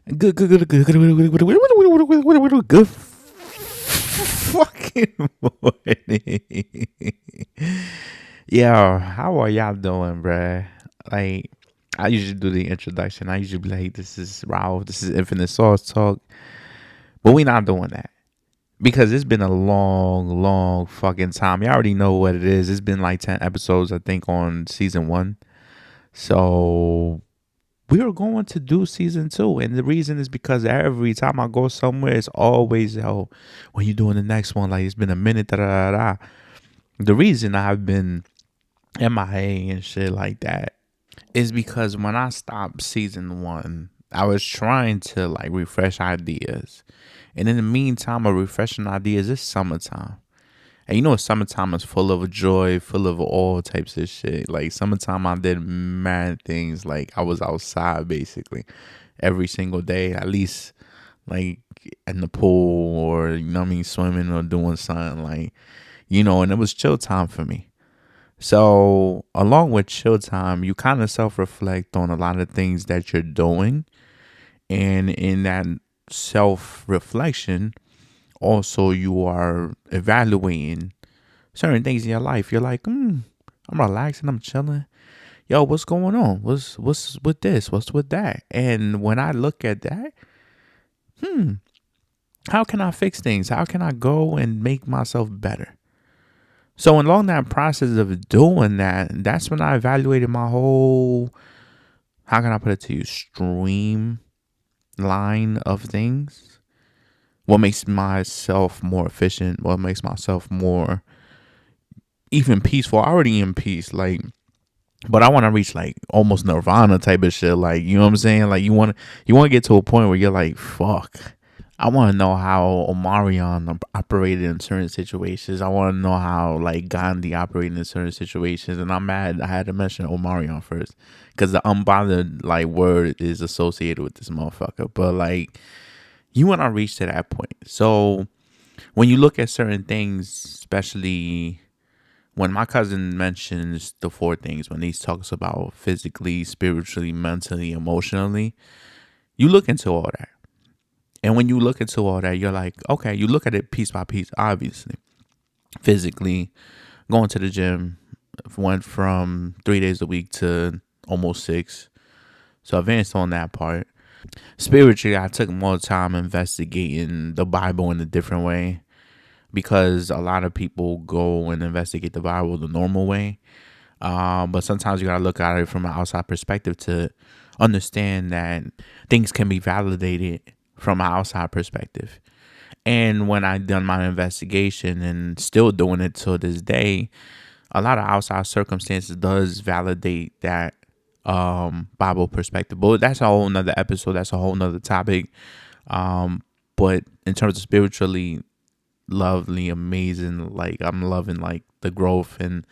Good fucking morning. Yo, how are y'all doing, bruh? Like, I usually do the introduction. I usually be like, this is Ralph, this is Infinite Sauce Talk. But we not doing that. Because it's been a long fucking time. You already know what it is. It's been like 10 episodes, I think, on season one. So we are going to do season two. And the reason is because every time I go somewhere, it's always, yo, when you doing the next one? Like, it's been a minute, da da da da. The reason I've been MIA and shit like that is because when I stopped season one, I was trying to like refresh ideas. And in the meantime of refreshing ideas, it's summertime. And you know, summertime is full of joy, full of all types of shit. Like, summertime, I did mad things. Like, I was outside basically every single day, at least like in the pool or, you know what I mean, swimming or doing something like, you know, and it was chill time for me. So, along with chill time, you kind of self reflect on a lot of things that you're doing. And in that self reflection, also you are evaluating certain things in your life. You're like, I'm relaxing, I'm chilling. Yo, what's going on? What's with this? What's with that? And when I look at that, how can I fix things? How can I go and make myself better? So along that process of doing that, that's when I evaluated my whole, how can I put it to you, streamline of things. What makes myself more efficient? What makes myself more even peaceful? Already in peace, like, but I want to reach like almost nirvana type of shit. Like, you know what I'm saying? Like, you want to get to a point where you're like, fuck. I want to know how Omarion operated in certain situations. I want to know how like Gandhi operated in certain situations. And I'm mad I had to mention Omarion first because the unbothered like word is associated with this motherfucker. But like, you want to reach to that point. So when you look at certain things, especially when my cousin mentions the four things, when he talks about physically, spiritually, mentally, emotionally, you look into all that. And when you look into all that, you're like, okay, you look at it piece by piece, obviously. Physically, going to the gym went from 3 days a week to almost six. So advanced on that part. Spiritually, I took more time investigating the Bible in a different way because a lot of people go and investigate the Bible the normal way. But sometimes you gotta look at it from an outside perspective to understand that things can be validated from an outside perspective. And when I done my investigation and still doing it till this day, a lot of outside circumstances does validate that Bible perspective. But that's a whole nother episode. That's a whole nother topic. But in terms of spiritually, lovely, amazing, like I'm loving like the growth and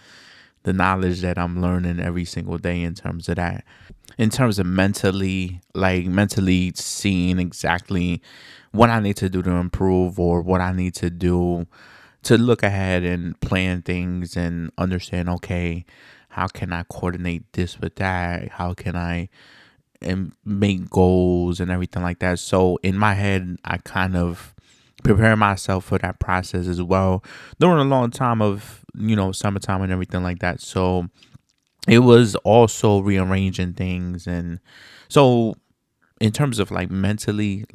the knowledge that I'm learning every single day in terms of that. In terms of mentally, like mentally seeing exactly what I need to do to improve or what I need to do to look ahead and plan things and understand, okay, how can I coordinate this with that? How can I and make goals and everything like that? So in my head, I kind of prepare myself for that process as well during a long time of, you know, summertime and everything like that. So it was also rearranging things. And so in terms of like mentally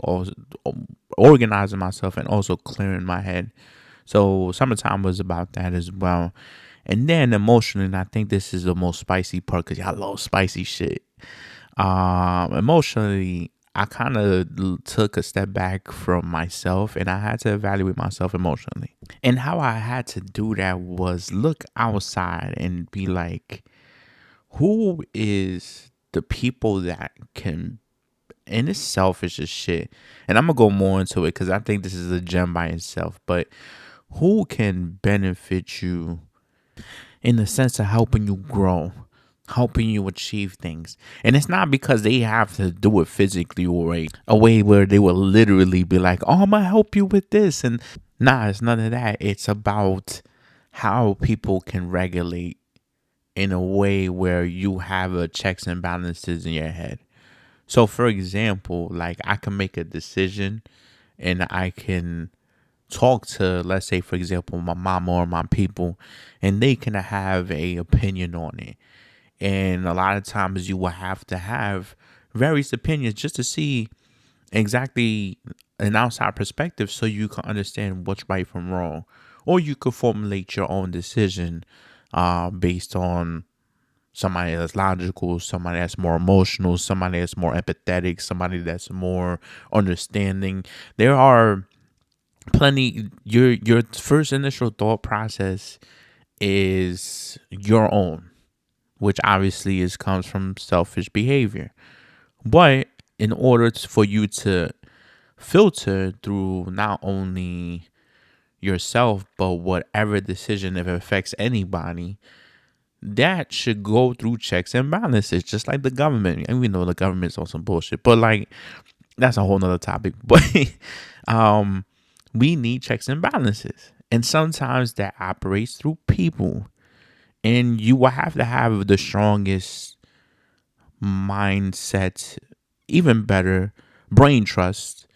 also organizing myself and also clearing my head. So summertime was about that as well. And then emotionally, and I think this is the most spicy part because y'all love spicy shit. Emotionally, I kind of took a step back from myself and I had to evaluate myself emotionally. And how I had to do that was look outside and be like, who is the people that can, and it's selfish as shit. And I'm going to go more into it because I think this is a gem by itself. But who can benefit you in the sense of helping you grow, helping you achieve things? And it's not because they have to do it physically or a way where they will literally be like, oh, I'm going to help you with this. And nah, it's none of that. It's about how people can regulate in a way where you have a checks and balances in your head. So, for example, like I can make a decision and I can talk to, let's say, for example, my mama or my people, and they can have a opinion on it. And a lot of times you will have to have various opinions just to see exactly an outside perspective so you can understand what's right from wrong. Or you could formulate your own decision based on somebody that's logical, somebody that's more emotional, somebody that's more empathetic, somebody that's more understanding. There are plenty. Your first initial thought process is your own, which obviously comes from selfish behavior. But in order for you to filter through not only yourself but whatever decision, if it affects anybody, that should go through checks and balances, just like the government. And we know the government's on some bullshit, but like that's a whole nother topic. But um, we need checks and balances, and sometimes that operates through people. And you will have to have the strongest mindset, even better brain trust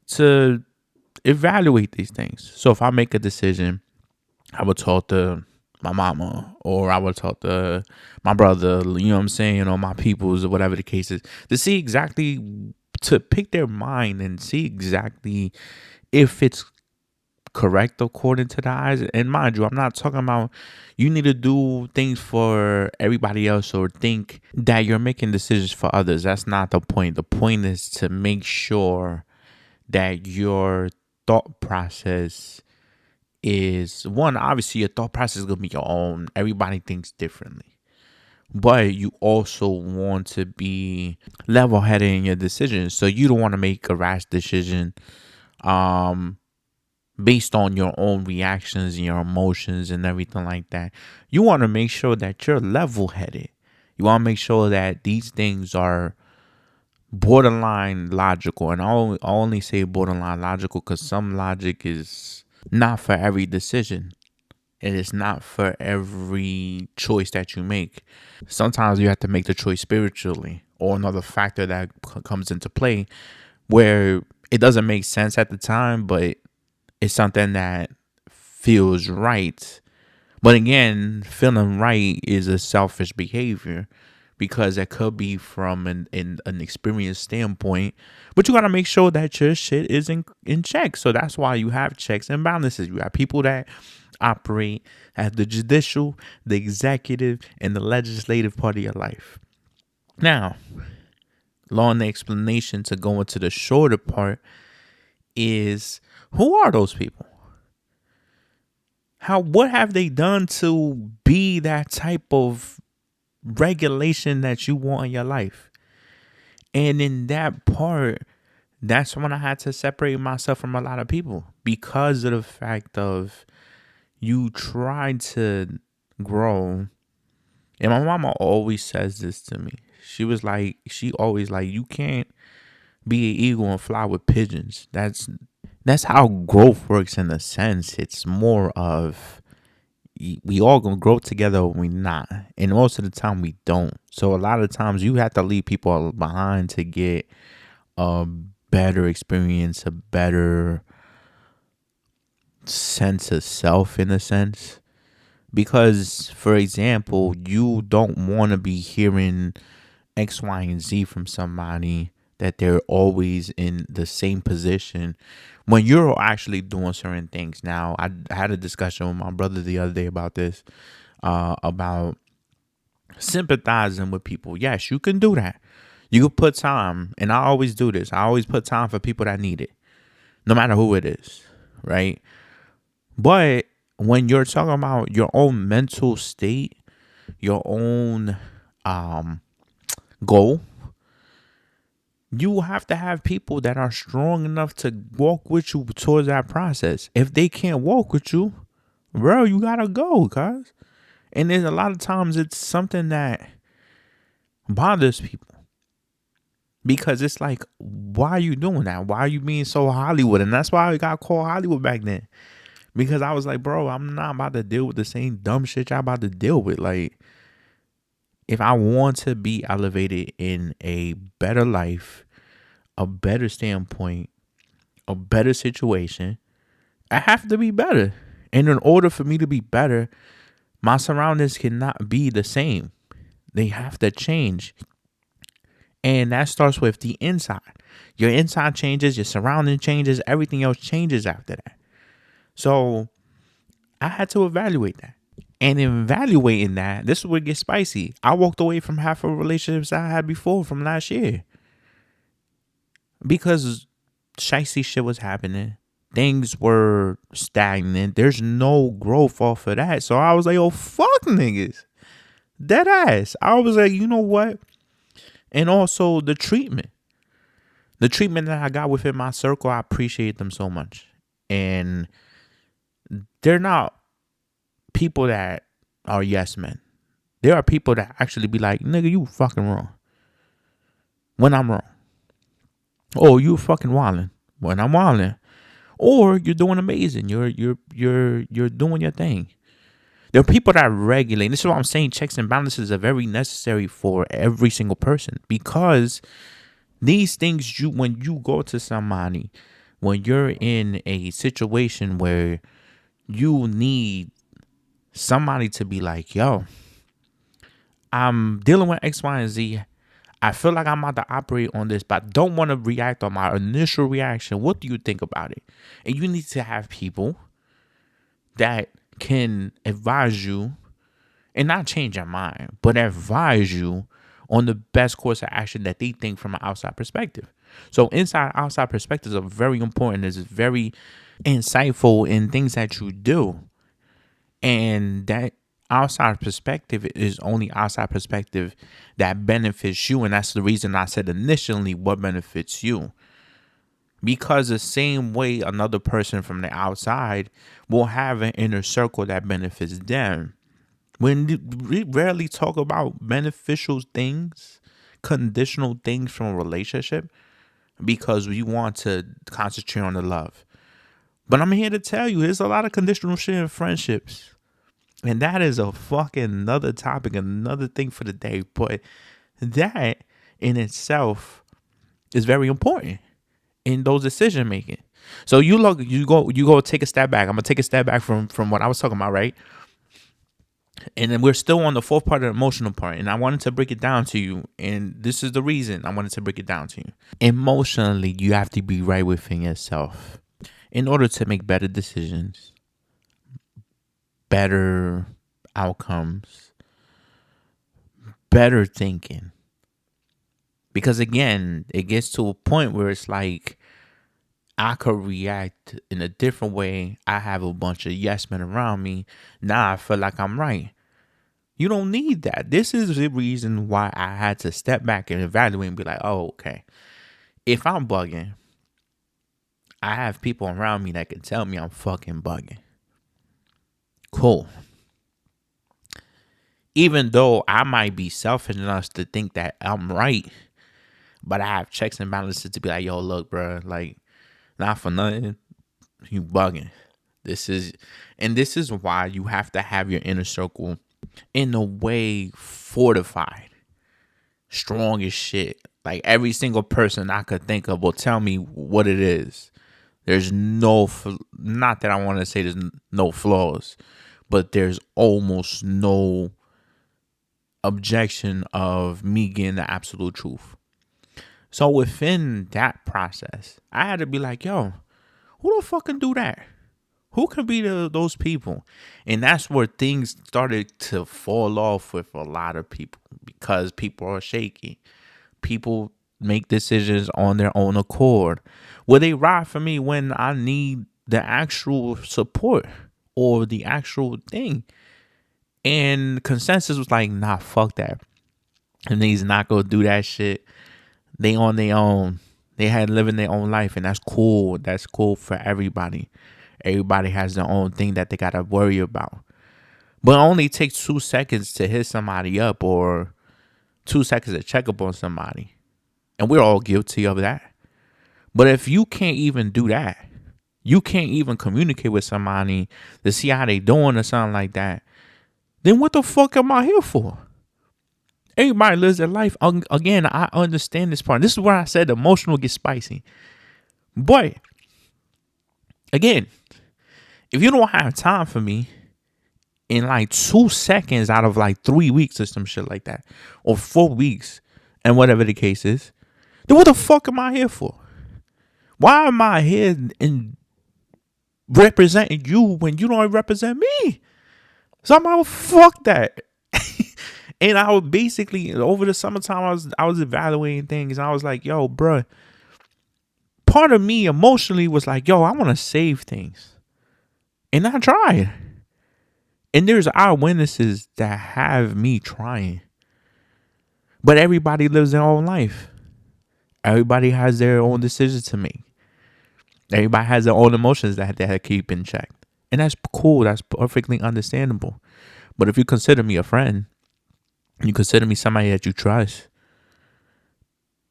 to evaluate these things. So if I make a decision, I would talk to my mama or I would talk to my brother, you know what I'm saying, or my peoples or whatever the case is, to see exactly, to pick their mind and see exactly if it's correct according to the eyes. And mind you, I'm not talking about you need to do things for everybody else or think that you're making decisions for others. That's not the point. The point is to make sure that your thought process is one. Obviously your thought process is going to be your own. Everybody thinks differently, but you also want to be level-headed in your decisions. So you don't want to make a rash decision based on your own reactions and your emotions and everything like that. You want to make sure that you're level-headed. You want to make sure that these things are borderline logical. And I only say borderline logical because some logic is not for every decision. It is not for every choice that you make. Sometimes you have to make the choice spiritually, or another factor that comes into play where it doesn't make sense at the time, but it's something that feels right. But again, feeling right is a selfish behavior because it could be from an experience standpoint. But you got to make sure that your shit is in check. So that's why you have checks and balances. You have people that operate at the judicial, the executive, and the legislative part of your life. Now, long explanation to go into the shorter part is, who are those people? What have they done to be that type of regulation that you want in your life? And in that part, that's when I had to separate myself from a lot of people because of the fact of you tried to grow. And my mama always says this to me. She always like, you can't be an eagle and fly with pigeons. That's how growth works in a sense. It's more of we all gonna grow together or we not. And most of the time we don't. So a lot of times you have to leave people behind to get a better experience, a better sense of self in a sense. Because, for example, you don't want to be hearing X, Y, and Z from somebody that they're always in the same position when you're actually doing certain things. Now, I had a discussion with my brother the other day about this, about sympathizing with people. Yes, you can do that. You can put time, and I always do this. I always put time for people that need it, no matter who it is, right? But when you're talking about your own mental state, your own goal, you have to have people that are strong enough to walk with you towards that process. If they can't walk with you, bro, you gotta go, cuz. And there's a lot of times it's something that bothers people. Because it's like, why are you doing that? Why are you being so Hollywood? And that's why I got called Hollywood back then. Because I was like, bro, I'm not about to deal with the same dumb shit y'all about to deal with. Like, if I want to be elevated in a better life, a better standpoint, a better situation, I have to be better. And in order for me to be better, my surroundings cannot be the same. They have to change. And that starts with the inside. Your inside changes, your surrounding changes, everything else changes after that. So I had to evaluate that. And in evaluating that, this is where it gets spicy. I walked away from half of relationships I had before from last year. Because shicey shit was happening. Things were stagnant. There's no growth off of that. So I was like, oh, fuck niggas. Dead ass. I was like, you know what? And also the treatment. The treatment that I got within my circle, I appreciate them so much. And they're not people that are yes men. There are people that actually be like, nigga, you fucking wrong. When I'm wrong. Oh, you fucking wildin'. When I'm wildin'. Or you're doing amazing. You're doing your thing. There are people that regulate. This is what I'm saying. Checks and balances are very necessary for every single person, because these things, when you go to somebody, when you're in a situation where you need somebody to be like, yo, I'm dealing with X, Y, and Z. I feel like I'm about to operate on this, but I don't want to react on my initial reaction. What do you think about it? And you need to have people that can advise you and not change your mind, but advise you on the best course of action that they think from an outside perspective. So inside outside perspectives are very important. It's very insightful in things that you do. And that outside perspective is only outside perspective that benefits you. And that's the reason I said initially what benefits you. Because the same way another person from the outside will have an inner circle that benefits them. When we rarely talk about beneficial things, conditional things from a relationship, because we want to concentrate on the love. But I'm here to tell you, there's a lot of conditional shit in friendships. And that is a fucking another topic, another thing for the day. But that in itself is very important in those decision making. So you go take a step back. I'm gonna take a step back from what I was talking about, right? And then we're still on the fourth part of the emotional part. And I wanted to break it down to you. And this is the reason I wanted to break it down to you. Emotionally, you have to be right within yourself in order to make better decisions, better outcomes, better thinking. Because again, it gets to a point where it's like, I could react in a different way. I have a bunch of yes men around me. Now I feel like I'm right. You don't need that. This is the reason why I had to step back and evaluate and be like, oh, okay. If I'm bugging, I have people around me that can tell me I'm fucking bugging. Cool. Even though I might be selfish enough to think that I'm right, but I have checks and balances to be like, yo, look, bro, like, not for nothing, you bugging. This is why you have to have your inner circle in a way fortified, strong as shit. Like every single person I could think of will tell me what it is. There's not that I want to say there's no flaws, but there's almost no objection of me getting the absolute truth. So within that process, I had to be like, yo, who the fuck can do that? Who can be those people? And that's where things started to fall off with a lot of people, because people are shaky. People make decisions on their own accord. Will they ride for me when I need the actual support or the actual thing? And consensus was like, nah, fuck that. And he's not going to do that shit. They on their own. They had living their own life, and that's cool. That's cool for everybody. Everybody has their own thing that they got to worry about. But it only takes 2 seconds to hit somebody up or 2 seconds to check up on somebody. And we're all guilty of that. But if you can't even do that, you can't even communicate with somebody to see how they doing or something like that, then what the fuck am I here for? Everybody lives their life. Again, I understand this part. This is where I said emotional gets spicy. But again, if you don't have time for me in like 2 seconds out of like 3 weeks or some shit like that, or 4 weeks, and whatever the case is, then what the fuck am I here for? Why am I here in representing you when you don't represent me? So I'm like, fuck that. And I was basically, over the summertime, I was evaluating things. And I was like, yo, bruh, part of me emotionally was like, yo, I want to save things. And I tried. And there's eyewitnesses that have me trying. But everybody lives their own life. Everybody has their own decisions to make. Everybody has their own emotions that they have to keep in check. And that's cool. That's perfectly understandable. But if you consider me a friend, you consider me somebody that you trust,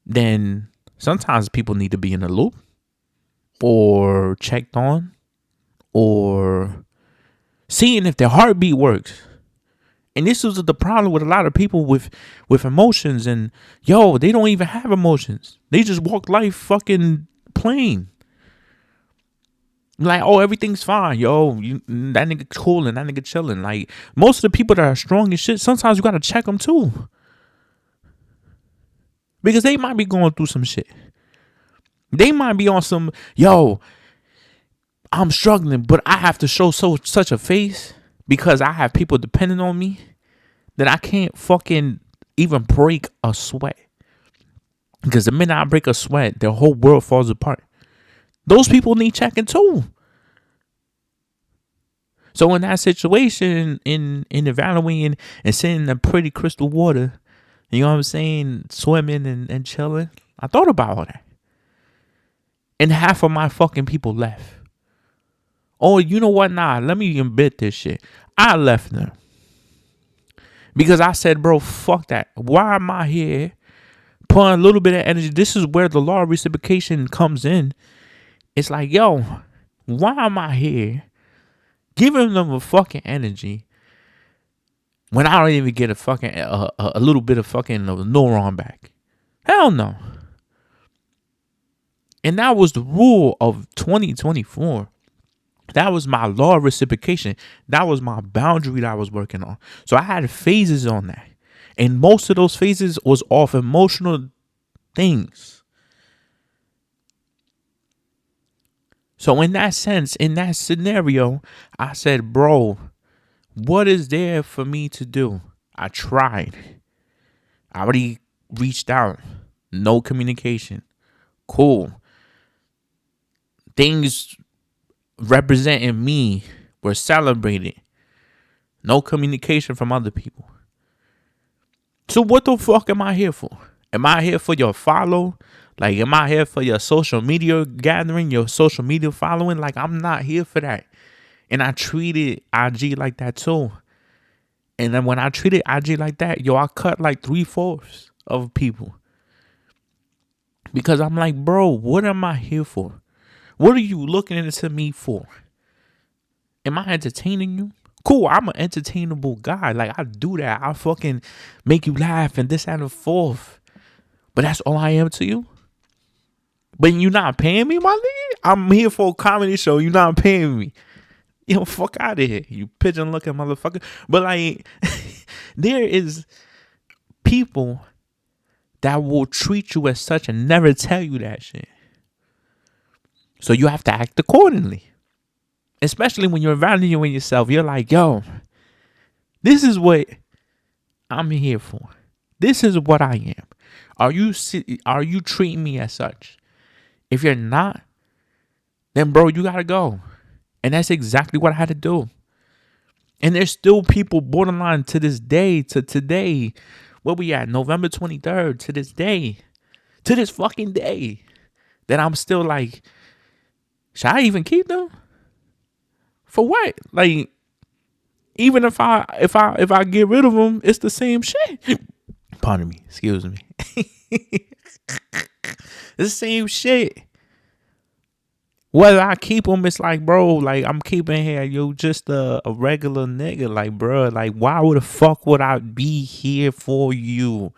then sometimes people need to be in the loop or checked on or seeing if their heartbeat works. And this is the problem with a lot of people with emotions. And yo, they don't even have emotions. They just walk life fucking plain. Like, oh, everything's fine, yo. That nigga cool and that nigga chilling. Like, most of the people that are strong as shit, sometimes you gotta check them too, because they might be going through some shit. They might be on some, yo, I'm struggling, but I have to show such a face because I have people depending on me that I can't fucking even break a sweat. Because the minute I break a sweat, their whole world falls apart. Those people need checking too. So in that situation, in evaluating and sitting in the pretty crystal water, you know what I'm saying, swimming and chilling, I thought about all that. And half of my fucking people left. Oh, you know what? Nah, let me embed this shit. I left them. Because I said, bro, fuck that. Why am I here putting a little bit of energy? This is where the law of reciprocation comes in. It's like, yo, why am I here giving them a fucking energy when I don't even get a fucking a little bit of fucking neuron back? Hell no. And that was the rule of 2024. That was my law of reciprocation. That was my boundary that I was working on. So I had phases on that. And most of those phases was off emotional things. So in that sense, in that scenario, I said, bro, what is there for me to do? I tried. I already reached out. No communication. Cool. Things representing me were celebrated. No communication from other people. So what the fuck am I here for? Am I here for your follow? Like, am I here for your social media gathering, your social media following? Like, I'm not here for that. And I treated IG like that too. And then when I treated IG like that, yo, I cut like 3/4 of people. Because I'm like, bro, what am I here for? What are you looking into me for? Am I entertaining you? Cool, I'm an entertainable guy. Like, I do that. I fucking make you laugh and this and the fourth. But that's all I am to you? But you're not paying me, my nigga? I'm here for a comedy show. You're not paying me. Yo, fuck out of here, you pigeon looking motherfucker. But like, there is people that will treat you as such and never tell you that shit. So you have to act accordingly. Especially when you're evaluating yourself. You're like, yo, this is what I'm here for. This is what I am. Are you treating me as such? If you're not, then bro, you gotta go. And that's exactly what I had to do. And there's still people borderline to this day, to today. Where we at? November 23rd, to this day. To this fucking day. That I'm still like, should I even keep them? For what? Like, even if I get rid of them, it's the same shit. Pardon me. Excuse me. It's the same shit. Whether I keep them, it's like, bro, like I'm keeping here, you just a regular nigga, like, bro, like why would the fuck would I be here for you?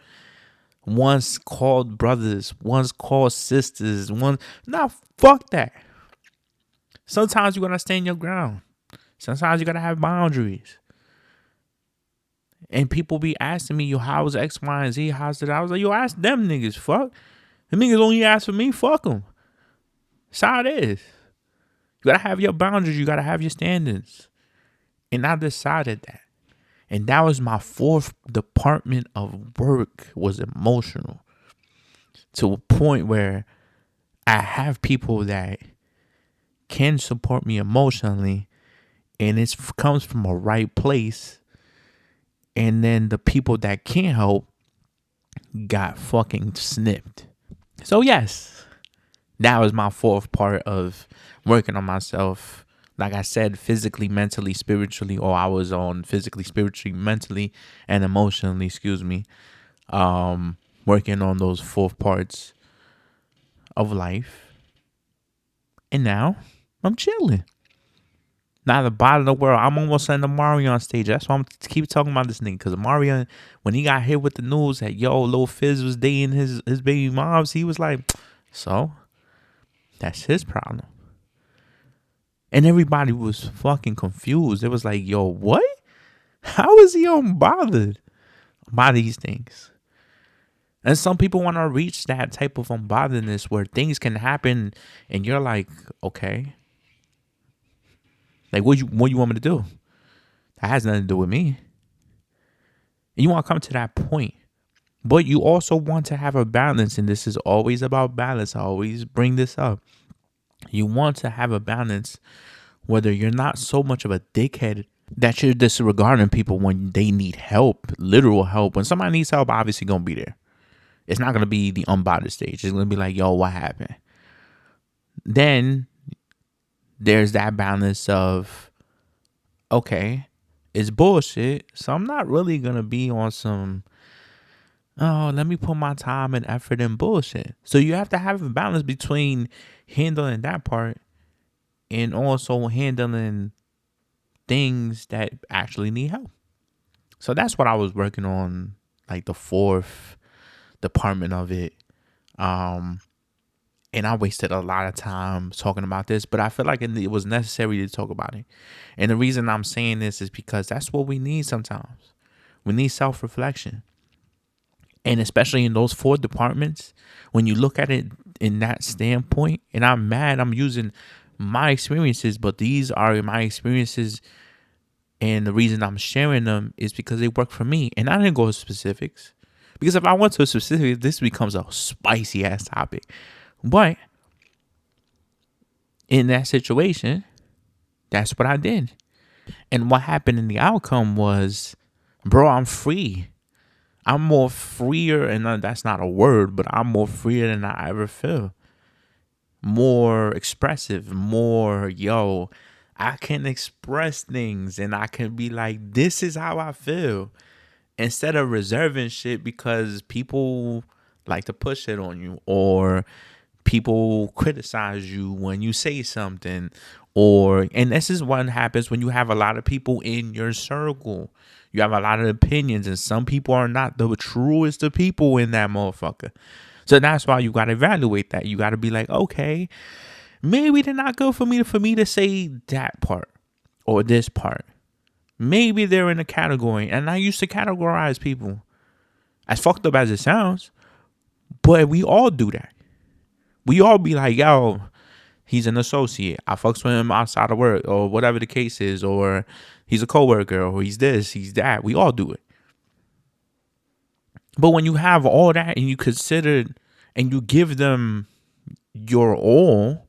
Once called brothers, once called sisters, nah, fuck that. Sometimes you gotta stand your ground. Sometimes you gotta have boundaries. And people be asking me, yo, how's X, Y, and Z? How's it? I was like, yo, ask them niggas. Fuck. The niggas only ask for me. Fuck them. That's how it is. You gotta have your boundaries. You gotta have your standards. And I decided that. And that was my fourth department of work, was emotional. To a point where I have people that can support me emotionally, and it comes from a right place. And then the people that can't help got fucking snipped. So yes, that was my fourth part of working on myself. Like I said, physically, mentally, spiritually, or I was on physically, spiritually, mentally, and emotionally, working on those fourth parts of life. And now I'm chilling. Now the bottom of the world, I'm almost letting Mario on stage. That's why I'm keep talking about this nigga. Because Mario, when he got hit with the news that, yo, Lil Fizz was dating his baby moms, he was like, so that's his problem. And everybody was fucking confused. It was like, yo, what? How is he unbothered by these things? And some people want to reach that type of unbotheredness where things can happen and you're like, okay. Like, what you want me to do? That has nothing to do with me. And you want to come to that point. But you also want to have a balance. And this is always about balance. I always bring this up. You want to have a balance, whether you're not so much of a dickhead that you're disregarding people when they need help, literal help. When somebody needs help, obviously going to be there. It's not going to be the unbothered stage. It's going to be like, yo, what happened? Then there's that balance of, okay, it's bullshit. So I'm not really going to be on some, oh, let me put my time and effort in bullshit. So you have to have a balance between handling that part and also handling things that actually need help. So that's what I was working on, like the fourth department of it. And I wasted a lot of time talking about this, but I feel like it was necessary to talk about it. And the reason I'm saying this is because that's what we need sometimes. We need self-reflection. And especially in those four departments, when you look at it in that standpoint, and I'm using my experiences, but these are my experiences. And the reason I'm sharing them is because they work for me. And I didn't go to specifics. Because if I went to a specific, this becomes a spicy ass topic. But in that situation, that's what I did. And what happened in the outcome was, bro, I'm free. I'm more freer, and that's not a word, but I'm more freer than I ever feel. More expressive, more, yo, I can express things and I can be like, this is how I feel. Instead of reserving shit because people like to push it on you, or people criticize you when you say something, and this is what happens when you have a lot of people in your circle. You have a lot of opinions, and some people are not the truest of people in that motherfucker. So that's why you got to evaluate that. You got to be like, okay, maybe they're not good for me to say that part or this part. Maybe they're in a category, and I used to categorize people, as fucked up as it sounds, but we all do that. We all be like, yo, he's an associate. I fucks with him outside of work, or whatever the case is, or he's a coworker, or he's this, he's that. We all do it. But when you have all that and you consider and you give them your all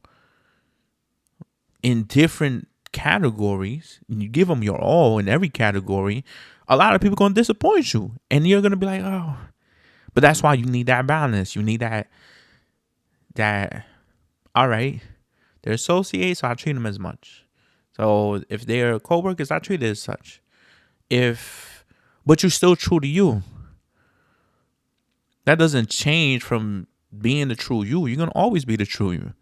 in different categories, and you give them your all in every category, a lot of people going to disappoint you. And you're going to be like, oh. But that's why you need that balance. You need that, all right, they're associates, so I treat them as much. So if they're co-workers, I treat it as such. But you're still true to you. That doesn't change from being the true you. You're going to always be the true you.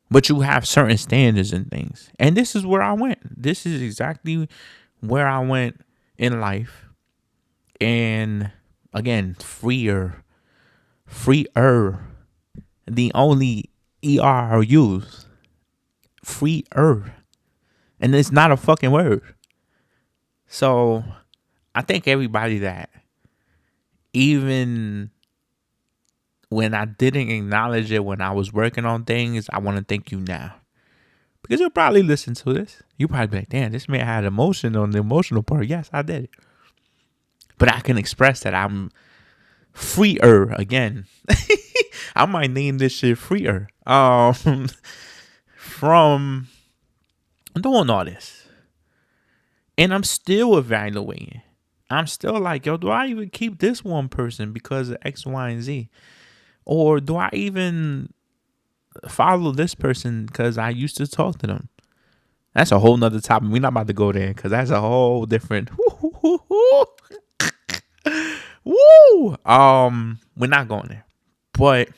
But you have certain standards and things. And this is where I went. This is exactly where I went in life. And again, freer. The only ER I use, freer. And it's not a fucking word. So I think everybody that, even when I didn't acknowledge it when I was working on things, I want to thank you now. Because you'll probably listen to this. You'll probably be like, damn, this man had emotion on the emotional part. Yes, I did it. But I can express that I'm freer again. I might name this shit freer. From doing all this. And I'm still evaluating. I'm still like, yo, do I even keep this one person because of X, Y, and Z? Or do I even follow this person because I used to talk to them? That's a whole nother topic. We're not about to go there because that's a whole different. Woo! We're not going there. But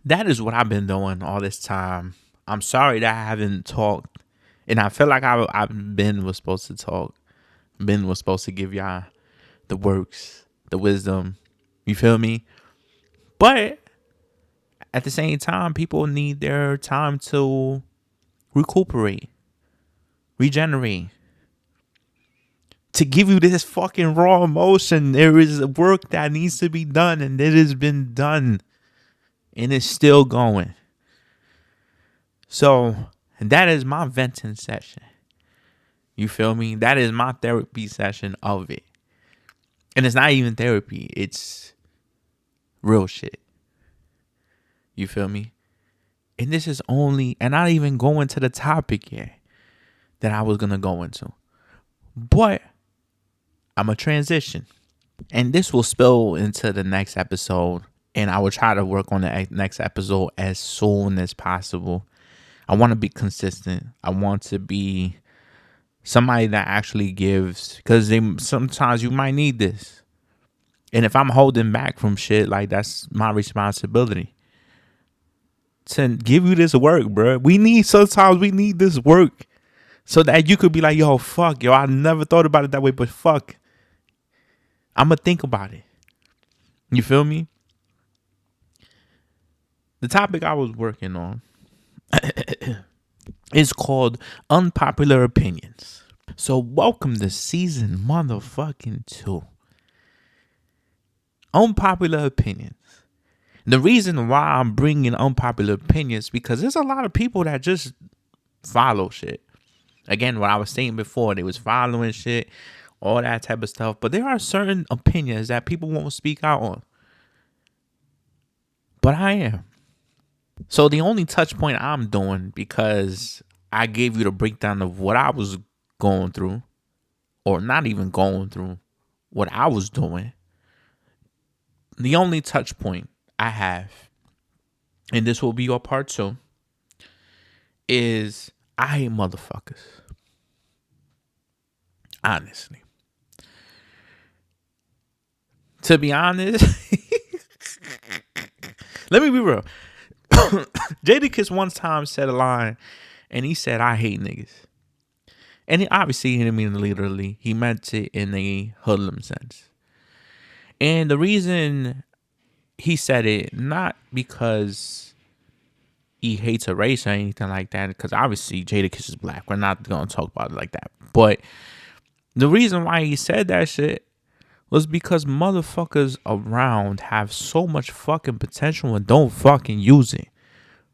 that is what I've been doing all this time. I'm sorry that I haven't talked. And I feel like I've been was supposed to talk. Ben was supposed to give y'all the works, the wisdom. You feel me? But at the same time, people need their time to recuperate, regenerate. To give you this fucking raw emotion, there is work that needs to be done, and it has been done, and it's still going. So that is my venting session. You feel me? That is my therapy session of it. And it's not even therapy. It's real shit. You feel me? And this is only, and not even going to the topic yet that I was going to go into. But I'm a transition. And this will spill into the next episode. And I will try to work on the next episode as soon as possible. I want to be consistent. I want to be somebody that actually gives, because sometimes you might need this. And if I'm holding back from shit, like, that's my responsibility to give you this work, bro. Sometimes we need this work so that you could be like, yo, fuck, yo, I never thought about it that way, but fuck, I'm going to think about it. You feel me? The topic I was working on is called Unpopular Opinions. So welcome to season motherfucking 2. Unpopular Opinions. The reason why I'm bringing unpopular opinions, because there's a lot of people that just follow shit. Again, what I was saying before, they was following shit, all that type of stuff. But there are certain opinions that people won't speak out on. But I am. So the only touch point I'm doing, because I gave you the breakdown of what I was going through, or not even going through, what I was doing. The only touch point I have, and this will be your part 2, is I hate motherfuckers. Honestly. To be honest, let me be real. Jadakiss one time said a line, and he said, I hate niggas. And obviously he didn't mean it literally. He meant it in a hoodlum sense. And the reason he said it, not because he hates a race or anything like that, because obviously Jadakiss is black. We're not going to talk about it like that. But the reason why he said that shit was because motherfuckers around have so much fucking potential and don't fucking use it.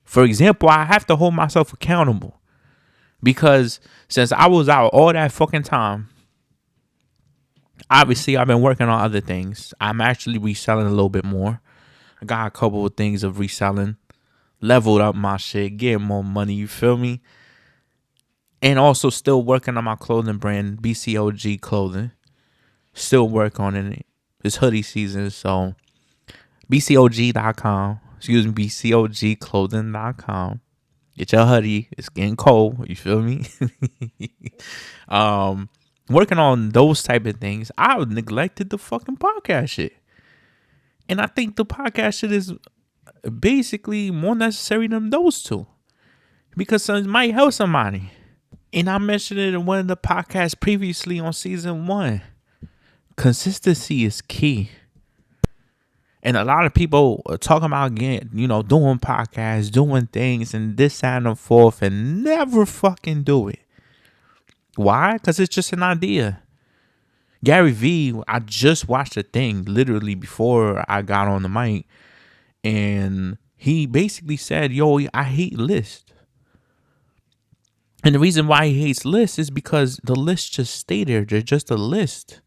For example, I have to hold myself accountable, because since I was out all that fucking time, obviously I've been working on other things. I'm actually reselling a little bit more. I got a couple of things of reselling, leveled up my shit, getting more money, you feel me? And also still working on my clothing brand, BCOG Clothing. Still work on it. It's hoodie season, so BCOG.com. Excuse me, BCOGclothing.com. Get your hoodie. It's getting cold. You feel me? Working on those type of things. I neglected the fucking podcast shit. And I think the podcast shit is basically more necessary than those two. because it might help somebody. And I mentioned it in one of the podcasts previously on season 1. Consistency is key. And a lot of people are talking about getting, doing podcasts, doing things and this, that, and the fourth, and never fucking do it. Why? Because it's just an idea. Gary Vee, I just watched a thing literally before I got on the mic. And he basically said, yo, I hate lists. And the reason why he hates lists is because the lists just stay there. They're just a list.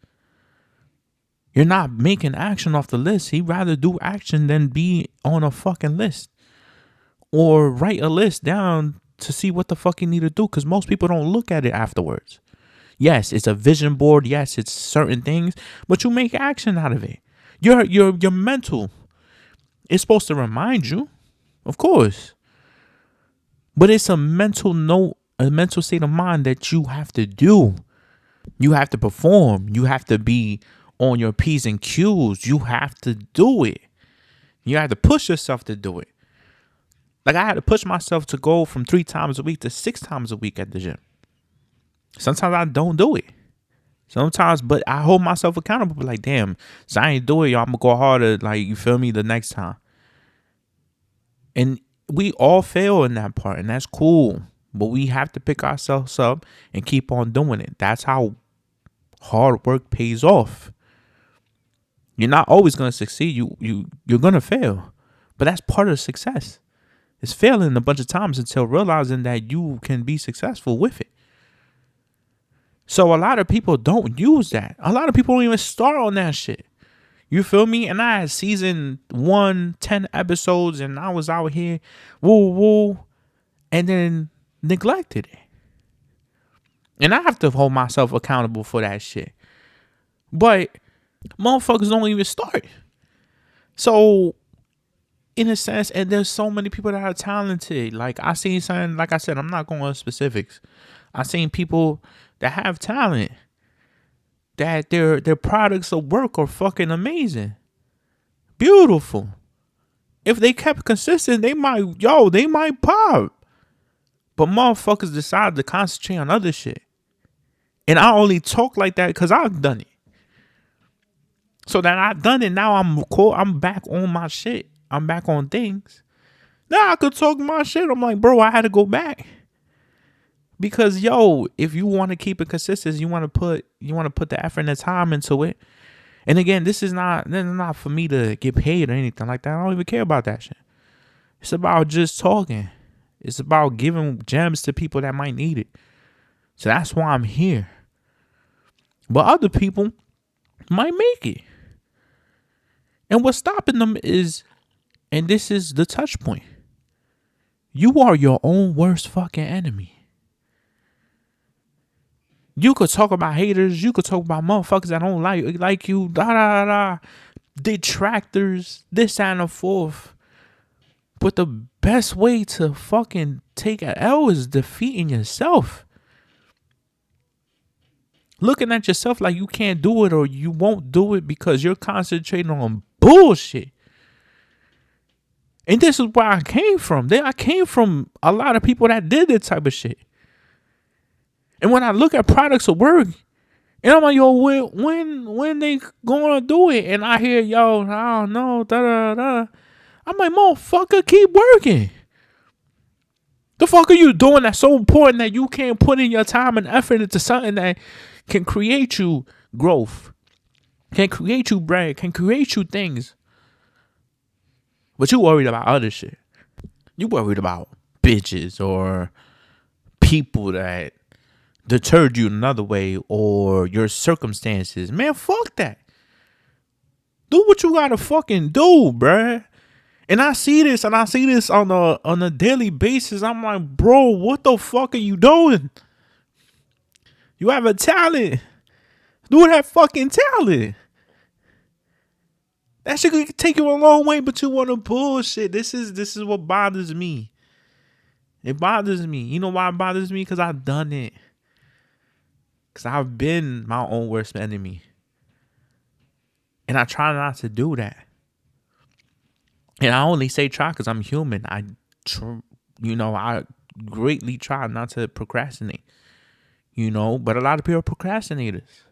You're not making action off the list. He'd rather do action than be on a fucking list. Or write a list down to see what the fuck you need to do. Because most people don't look at it afterwards. Yes, it's a vision board. Yes, it's certain things. But you make action out of it. Your mental. It's supposed to remind you. Of course. But it's a mental note. A mental state of mind that you have to do. You have to perform. You have to be on your P's and Q's. You have to do it. You have to push yourself to do it. Like I had to push myself to go from 3 times a week to 6 times a week at the gym. Sometimes I don't do it. Sometimes, but I hold myself accountable. Like, damn, so I ain't do it, y'all. I'm going to go harder. Like, you feel me? The next time. And we all fail in that part. And that's cool. But we have to pick ourselves up and keep on doing it. That's how hard work pays off. You're not always going to succeed. You're going to fail. But that's part of success. It's failing a bunch of times until realizing that you can be successful with it. So a lot of people don't use that. A lot of people don't even start on that shit. You feel me? And I had season 1, 10 episodes, and I was out here, woo, and then neglected it. And I have to hold myself accountable for that shit. But motherfuckers don't even start. So, in a sense, and there's so many people that are talented. Like, I seen something, like I said, I'm not going to specifics. I seen people that have talent, that their products of work are fucking amazing. Beautiful. If they kept consistent, they might pop. But motherfuckers decide to concentrate on other shit. And I only talk like that because I've done it. So that I've done it, now I'm cool. I'm back on my shit. I'm back on things. Now I could talk my shit. I'm like, bro, I had to go back. Because if you want to keep it consistent, you want to put the effort and the time into it. And again, this is not for me to get paid or anything like that. I don't even care about that shit. It's about just talking. It's about giving gems to people that might need it. So that's why I'm here. But other people might make it. And what's stopping them is, and this is the touch point, you are your own worst fucking enemy. You could talk about haters. You could talk about motherfuckers that don't like you. Detractors. This, that, and the fourth. But the best way to fucking take an L is defeating yourself. Looking at yourself like you can't do it or you won't do it because you're concentrating on bullshit. And this is where I came from. I came from a lot of people that did this type of shit. And when I look at products of work, and I'm like, yo, when they gonna do it? And I hear, yo, I don't know, da-da-da. I'm like, motherfucker, keep working. The fuck are you doing that's so important that you can't put in your time and effort into something that can create you growth, can create you bread, can create you things? But you worried about other shit. You worried about bitches or people that deterred you another way or your circumstances. Man, fuck that. Do what you gotta fucking do, bruh. And I see this on a daily basis. I'm like, bro, what the fuck are you doing? You have a talent. Do that fucking talent. That shit could take you a long way, but you want to bullshit. This is what bothers me. It bothers me. You know why it bothers me? Because I've done it. Because I've been my own worst enemy. And I try not to do that. And I only say try because I'm human. I greatly try not to procrastinate, but a lot of people are procrastinators.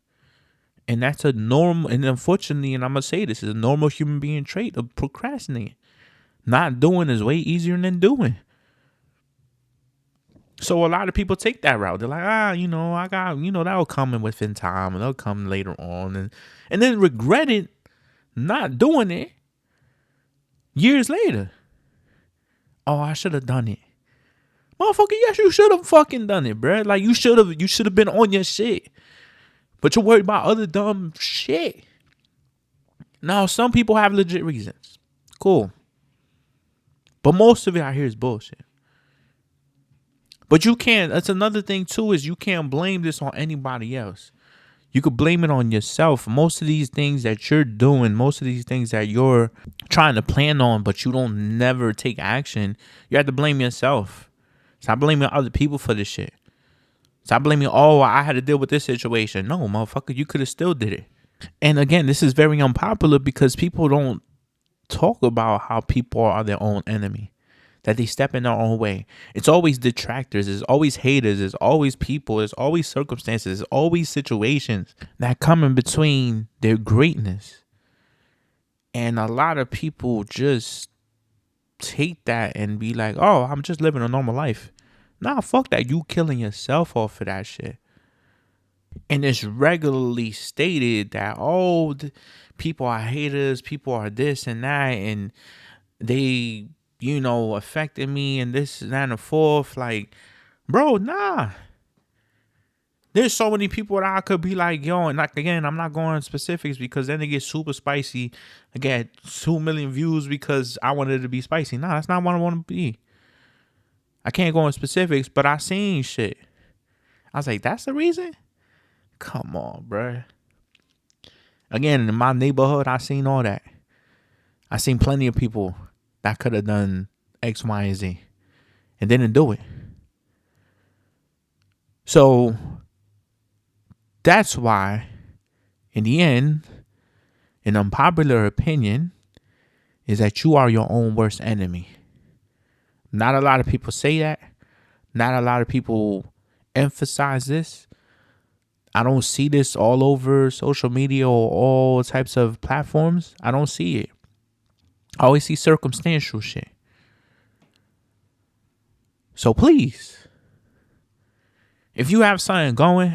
And that's a normal, and unfortunately, and I'm going to say this, is a normal human being trait of procrastinating. Not doing is way easier than doing. So a lot of people take that route. They're like, I got, that'll come within time, and they'll come later on. And then regret it, not doing it years later. Oh, I should have done it. Motherfucker, yes, you should have fucking done it, bruh. Like, you should have been on your shit. But you're worried about other dumb shit. Now, some people have legit reasons. Cool. But most of it I hear is bullshit. But you can't, that's another thing too, is you can't blame this on anybody else. You could blame it on yourself. Most of these things that you're doing, most of these things that you're trying to plan on, but you don't never take action, you have to blame yourself. Stop blaming other people for this shit. Stop blaming, I had to deal with this situation. No, motherfucker, you could have still did it. And again, this is very unpopular because people don't talk about how people are their own enemy, that they step in their own way. It's always detractors. It's always haters. It's always people. It's always circumstances. It's always situations that come in between their greatness. And a lot of people just take that and be like, oh, I'm just living a normal life. Nah, fuck that. You killing yourself off for that shit. And it's regularly stated that, people are haters, people are this and that, and they, affected me and this and that and the fourth. Like, bro, nah. There's so many people that I could be like, yo, and like, again, I'm not going specifics because then it gets super spicy. I get 2 million views because I wanted it to be spicy. Nah, that's not what I want to be. I can't go in specifics, but I seen shit. I was like, that's the reason? Come on, bruh. Again, in my neighborhood, I seen all that. I seen plenty of people that could have done X, Y, and Z and didn't do it. So that's why, in the end, an unpopular opinion is that you are your own worst enemy. Not a lot of people say that. Not a lot of people emphasize this. I don't see this all over social media or all types of platforms. I don't see it. I always see circumstantial shit. So please, if you have something going,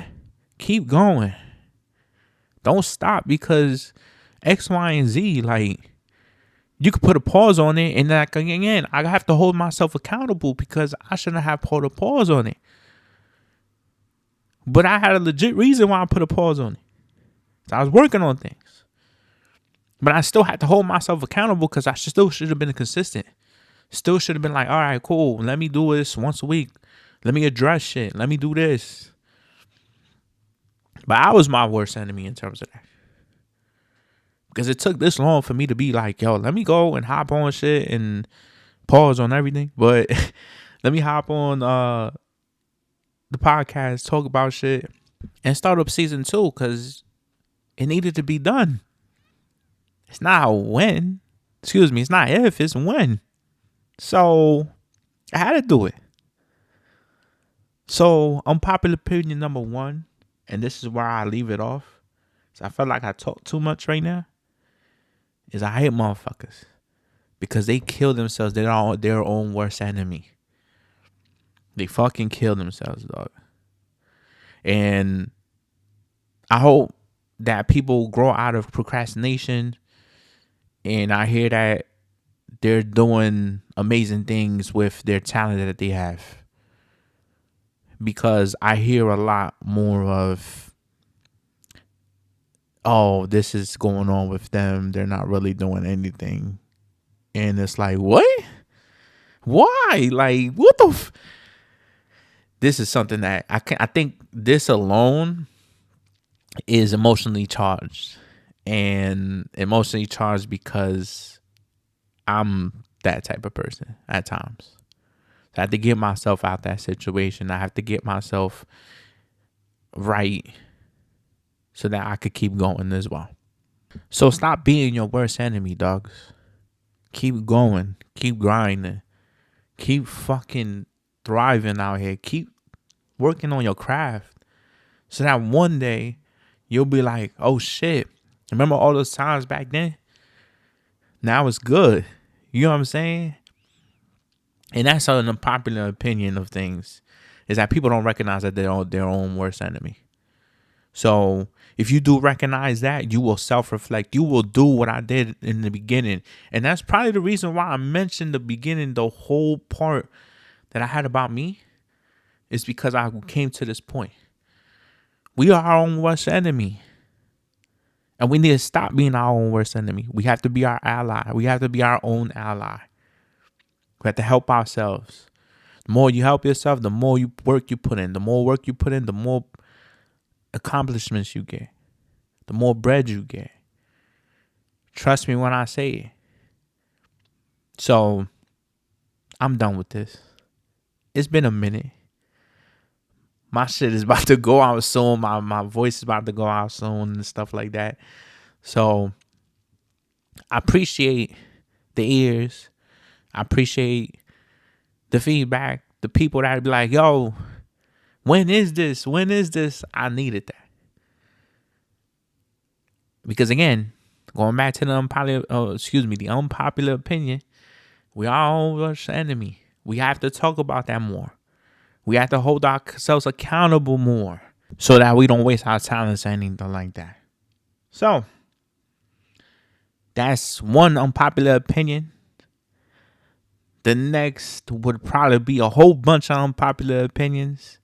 keep going. Don't stop because X, Y, and Z, like, you could put a pause on it, and like, again, I have to hold myself accountable because I shouldn't have put a pause on it. But I had a legit reason why I put a pause on it. So I was working on things. But I still had to hold myself accountable because I still should have been consistent. Still should have been like, all right, cool. Let me do this once a week. Let me address shit. Let me do this. But I was my worst enemy in terms of that. Because it took this long for me to be like, yo, let me go and hop on shit and pause on everything. But let me hop on the podcast, talk about shit, and start up season 2 because it needed to be done. It's not when. Excuse me. It's not if, it's when. So I had to do it. So unpopular opinion number 1, and this is where I leave it off. So I feel like I talk too much right now. Is I hate motherfuckers because they kill themselves. They're their own worst enemy. They fucking kill themselves, dog. And I hope that people grow out of procrastination. And I hear that they're doing amazing things with their talent that they have. Because I hear a lot more of, oh, this is going on with them. They're not really doing anything. And it's like, what? Why? Like, what the This is something that I think this alone is emotionally charged. And emotionally charged because I'm that type of person at times. So I have to get myself out that situation. I have to get myself right so that I could keep going as well. So stop being your worst enemy, dogs. Keep going. Keep grinding. Keep fucking thriving out here. Keep working on your craft so that one day you'll be like, oh shit, remember all those times back then? Now it's good. You know what I'm saying? And that's an unpopular opinion of things, is that people don't recognize that they're their own worst enemy. So if you do recognize that, you will self-reflect. You will do what I did in the beginning. And that's probably the reason why I mentioned the beginning, the whole part that I had about me, is because I came to this point. We are our own worst enemy. And we need to stop being our own worst enemy. We have to be our ally. We have to be our own ally. We have to help ourselves. The more you help yourself, the more work you put in. The more work you put in, the more accomplishments you get. The more bread you get. Trust me when I say it. So, I'm done with this. It's been a minute. My shit is about to go out soon. My voice is about to go out soon and stuff like that. So, I appreciate the ears. I appreciate the feedback. The people that be like, yo, when is this? When is this? I needed that. Because again, going back to the unpopular opinion, we are our own worst enemy. We have to talk about that more. We have to hold ourselves accountable more so that we don't waste our talents or anything like that. So, that's one unpopular opinion. The next would probably be a whole bunch of unpopular opinions.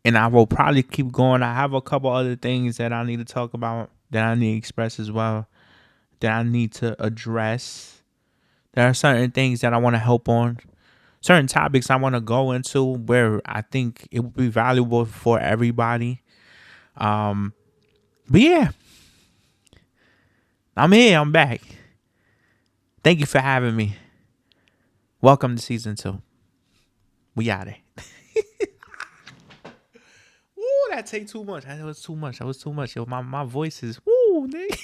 And I will probably keep going. I have a couple other things that I need to talk about, that I need to express as well, that I need to address. There are certain things that I want to help on. Certain topics I want to go into where I think it would be valuable for everybody. But yeah, I'm here. I'm back. Thank you for having me. Welcome to season 2. We out it. Ooh, that take too much. That was too much. Yo, my voice is woo, nigga.